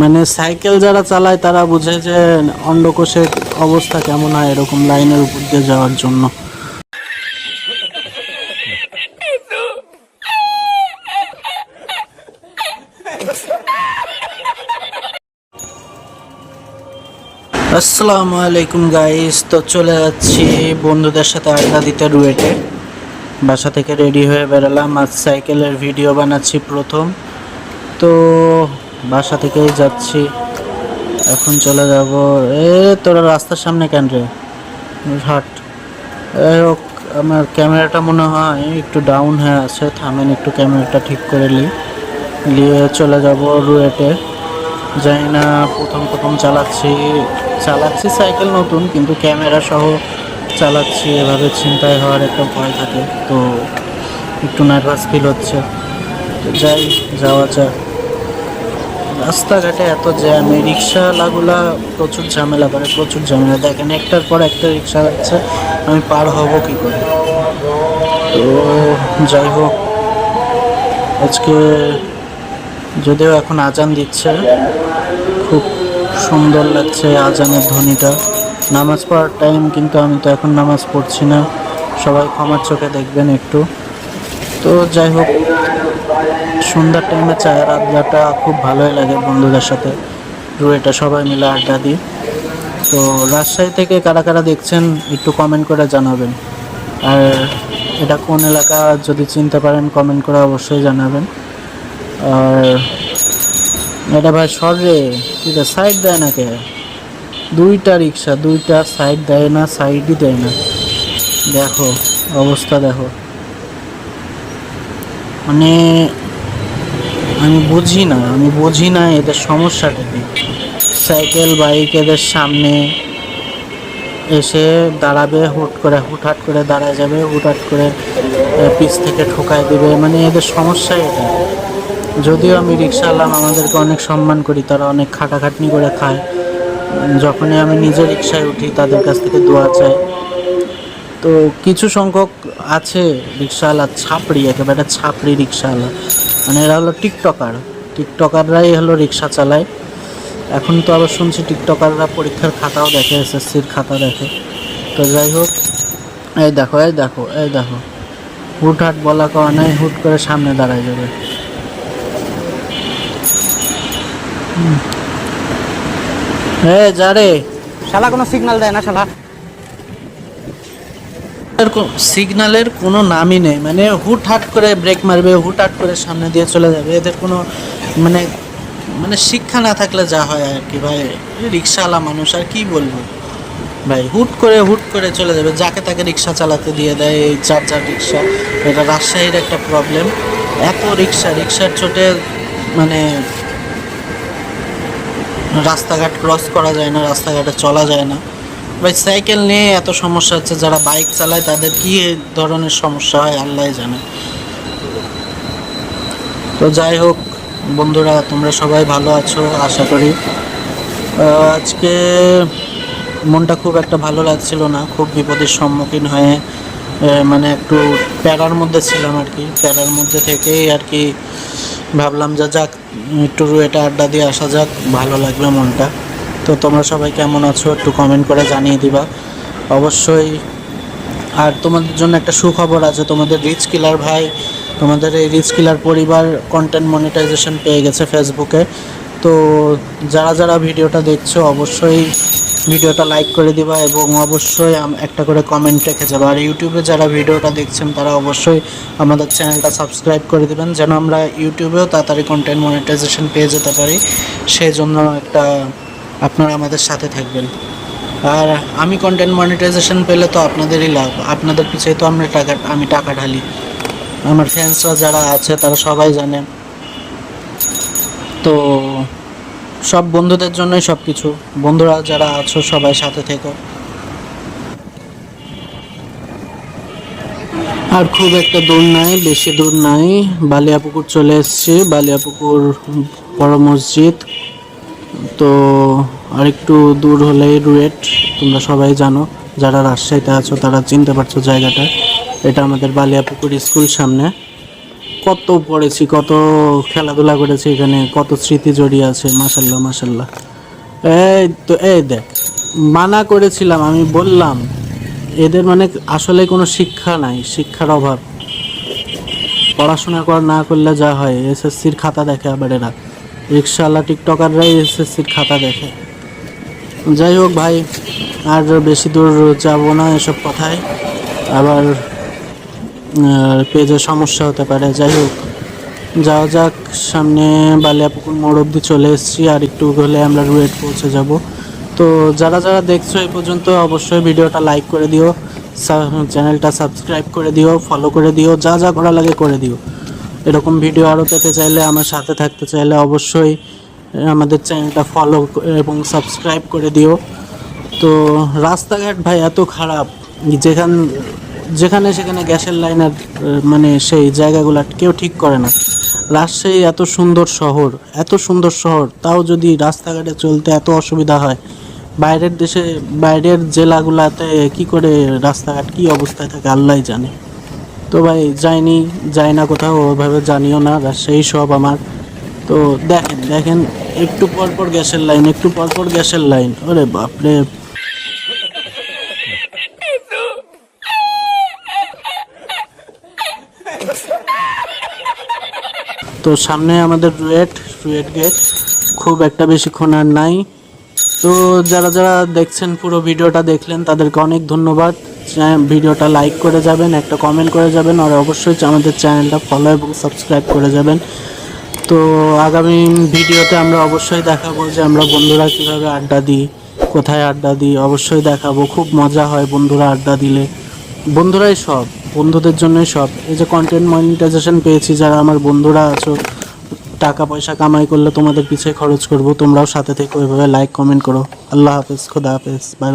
মানে সাইকেল যারা চালায় তারা বুঝে যে অন্ডকোষের অবস্থা কেমন হয় এরকম লাইনের উপর দিয়ে যাওয়ার জন্য। আসসালামু আলাইকুম গাইস, তো চলে যাচ্ছি বন্ধুদের সাথে আড্ডা দিতে রুয়েটে। বাসা থেকে রেডি হয়ে বেরোলাম, আজ সাইকেলের ভিডিও বানাচ্ছি প্রথম। তো বাসা থেকেই যাচ্ছি, এখন চলে যাব। তোরা রাস্তার সামনে কেন রে, হাট। আমার ক্যামেরাটা মনে হয় একটু ডাউন হয়ে আছে, থামেন একটু ক্যামেরাটা ঠিক করে নিয়ে চলে যাব রুয়েটে। জানি না, প্রথম চালাচ্ছি সাইকেল নতুন, কিন্তু ক্যামেরা সহ চালাচ্ছি। এভাবে ছিনতাই হওয়ার একটা ভয় থাকে, তো একটু নার্ভাস ফিল হচ্ছে। তো যাওয়া যাক। রাস্তাঘাটে এত জ্যাম, এই রিক্সাওয়ালাগুলা প্রচুর ঝামেলা করে, প্রচুর ঝামেলা। দেখেন একটার পর একটা রিক্সা যাচ্ছে, আমি পার হব কি করে? তো যাই হোক, আজকে যদিও এখন আজান দিচ্ছে, খুব সুন্দর লাগছে আজানের ধ্বনিটা। নামাজ পড়ার টাইম, কিন্তু আমি তো এখন নামাজ পড়ছি না, সবাই ক্ষমার চোখে দেখবেন একটু। তো যাই হোক, সন্ধ্যার টাইমে চায়ের আড্ডাটা খুব ভালোই লাগে বন্ধুদের সাথে। রুয়েটা সবাই মিলে আড্ডা দিই। তো রাজশাহী থেকে কারা কারা দেখছেন একটু কমেন্ট করে জানাবেন। আর এটা কোন এলাকা যদি চিনতে পারেন কমেন্ট করে অবশ্যই জানাবেন। আর এটা ভাই সরে এটা সাইড দেয় না কে? দুইটা রিক্সা, দুইটা সাইড দেয় না, সাইডই দেয় না। দেখো অবস্থা, দেখো। মানে আমি বুঝি না এদের সমস্যাটা কি। সাইকেল বাইক এদের সামনে এসে দাঁড়াবে, হুটহাট করে দাঁড়ায় যাবে, হুটহাট করে পিছ থেকে ঠোকায় দিবে। মানে এদের সমস্যা এটা। যদিও আমি রিক্সাওয়ালা, আমাদেরকে অনেক সম্মান করি, তারা অনেক খাটাখাটনি করে খায়। যখনই আমি নিজে রিক্সায় উঠি তাদের কাছ থেকে দোয়া চাই। তো কিছু সংখ্যক আছে রিক্সাওয়ালা ছাপড়ি, একেবারে ছাপড়ি রিক্সাওয়ালা। মানে এরা হলো টিকটকাররাই হলো রিক্সা চালায়। এখন তো আবার শুনছি টিকটকাররা পরীক্ষার খাতাও দেখে, এসএসসির খাতা দেখে। তো যাই হোক, এই দেখো হুটহাট বলা কওয়া নাই, হুট করে সামনে দাঁড়ায় যাবে। যা রে শালা, কোনো সিগন্যাল দেয় না শালা। সিগন্যালের কোনো নামই নেই, মানে হুটহাট করে ব্রেক মারবে, হুটহাট করে সামনে দিয়ে চলে যাবে। এদের কোনো মানে মানে শিক্ষা না থাকলে যা হয় আর কি ভাই। রিক্সাওয়ালা মানুষ, আর কি বলবো ভাই। হুট করে চলে যাবে, যাকে তাকে রিক্সা চালাতে দিয়ে দেয়। এই যার রিক্সা, এটা রাজশাহীর একটা প্রবলেম। এত রিক্সার চোটে মানে রাস্তাঘাট ক্রস করা যায় না, রাস্তাঘাটে চলা যায় না ভাই। সাইকেল নিয়ে এত সমস্যা হচ্ছে, যারা বাইক চালায় তাদের কি ধরনের সমস্যা হয় আল্লাহ জানে। তো যাই হোক বন্ধুরা, তোমরা সবাই ভালো আছো আশা করি। আজকে মনটা খুব একটা ভালো লাগছিল না, খুব বিপদের সম্মুখীন হয়ে মানে একটু প্যারার মধ্যে ছিলাম আর কি। প্যারার মধ্যে থেকেই আর কি ভাবলাম যে যাক, একটু রুয়েটে আড্ডা দিয়ে আসা যাক, ভালো লাগবে মনটা। তো তোমরা সবাই কেমন আছো একটু কমেন্ট করে জানিয়ে দিবা অবশ্যই। আর তোমাদের জন্য একটা সুখবর আছে, তোমাদের রিচ কিলার ভাই, তোমাদের এই রিচ কিলার পরিবার কন্টেন্ট মনিটাইজেশন পেয়ে গেছে ফেসবুকে। তো যারা ভিডিওটা দেখছো অবশ্যই ভিডিওটা লাইক করে দিবা, এবং অবশ্যই একটা করে কমেন্ট রেখে যাবা। আর ইউটিউবে যারা ভিডিওটা দেখছেন তারা অবশ্যই আমাদের চ্যানেলটা সাবস্ক্রাইব করে দিবেন, যেন আমরা ইউটিউবেও তাড়াতাড়ি কন্টেন্ট মনিটাইজেশন পেয়ে যেতে পারি। সেই জন্য আপনারা আমাদের সাথে থাকবেন। আর আমি কন্টেন্ট মনিটাইজেশন পেলে তো আপনাদেরই লাভ, আপনাদের পিছিয়ে তো আমি টাকা ঢালি। আমার ফ্যান্সরা যারা আছে তারা সবাই জানে। তো সব বন্ধুদের জন্যই সব কিছু। বন্ধুরা যারা আছো সবাই সাথে থেকো। আর খুব একটা দূর নাই, বেশি দূর নাই, বালিয়াপুকুর চলে এসেছি। বালিয়াপুকুর বড় মসজিদ। তো আরেকটু দূর হলেই রুয়েট, তোমরা সবাই জানো। যারা রাজশাহীতে আছো তারা চিনতে পারছো জায়গাটা। এটা আমাদের বালিয়াপুকুর স্কুল সামনে। কত পড়েছি, কত খেলাধুলা করেছি এখানে, কত স্মৃতি জড়িয়ে আছে। মাশাল্লাহ মাশাল্লাহ। এই তো এই দেখ, মানা করেছিলাম, আমি বললাম এদের মানে আসলে কোনো শিক্ষা নাই, শিক্ষার অভাব। পড়াশোনা না করলে যা হয়, এসএসসির খাতা দেখে আবার এরা, রিক্সাওয়ালা টিকটকাররাই এসএসসির খাতা দেখে। যাই হোক ভাই, আর বেশি দূর যাব না এসব কথায়, আবার পেজে সমস্যা হতে পারে। যাই হোক, যাওয়া যাক। সামনে বালিয়াপুকুর মোড় অব্দি চলে এসেছি, আর একটু হলে আমরা রুয়েট পৌঁছে যাব। তো যারা যারা দেখছো এই পর্যন্ত অবশ্যই ভিডিওটা লাইক করে দিও, চ্যানেলটা সাবস্ক্রাইব করে দিও, ফলো করে দিও, যা যা করা লাগে করে দিও। এরকম ভিডিও আরও পেতে চাইলে, আমার সাথে থাকতে চাইলে অবশ্যই আমাদের চ্যানেলটা ফলো এবং সাবস্ক্রাইব করে দিও। তো রাস্তাঘাট ভাই এত খারাপ, যেখানে সেখানে গ্যাসের লাইনের মানে সেই জায়গাগুলো কেউ ঠিক করে না। রাজশাহী এত সুন্দর শহর, এত সুন্দর শহর, তাও যদি রাস্তাঘাটে চলতে এত অসুবিধা হয়, বাইরের দেশে, বাইরের জেলাগুলাতে কি করে রাস্তাঘাট কি অবস্থায় থাকে আল্লাহই জানে। তো ভাই যাই না কোথাও, ওভাবে জানিও না, রাজশাহী সব আমার। তো দেখেন দেখেন, একটু পর পর গ্যাসের লাইন, একটু পর পর গ্যাসের লাইন, ওরে বাপরে। তো সামনে আমাদের রুয়েট গেট, খুব একটা বেশিক্ষণ আর নাই। তো যারা যারা দেখছেন, পুরো ভিডিওটা দেখলেন, তাদেরকে অনেক ধন্যবাদ। ভিডিওটা লাইক করে যাবেন, একটা কমেন্ট করে যাবেন, আর অবশ্যই আমাদের চ্যানেলটা ফলো এবং সাবস্ক্রাইব করে যাবেন। তো আগামী ভিডিওতে আমরা অবশ্যই দেখাবো যে আমরা বন্ধুরা কীভাবে আড্ডা দিই, কোথায় আড্ডা দিই, অবশ্যই দেখাবো। খুব মজা হয় বন্ধুরা আড্ডা দিলে, বন্ধুরাই সব, বন্ধুদের জন্যই সব। এই যে কন্টেন্ট মনিটাইজেশন পেয়েছি, যারা আমার বন্ধুরা আছো, টাকা পয়সা কামাই করলে তোমাদের পিছিয়ে খরচ করব, তোমরাও সাথে থেকে ওইভাবে লাইক কমেন্ট করো। আল্লাহ হাফেজ, খোদা হাফেজ, বাই।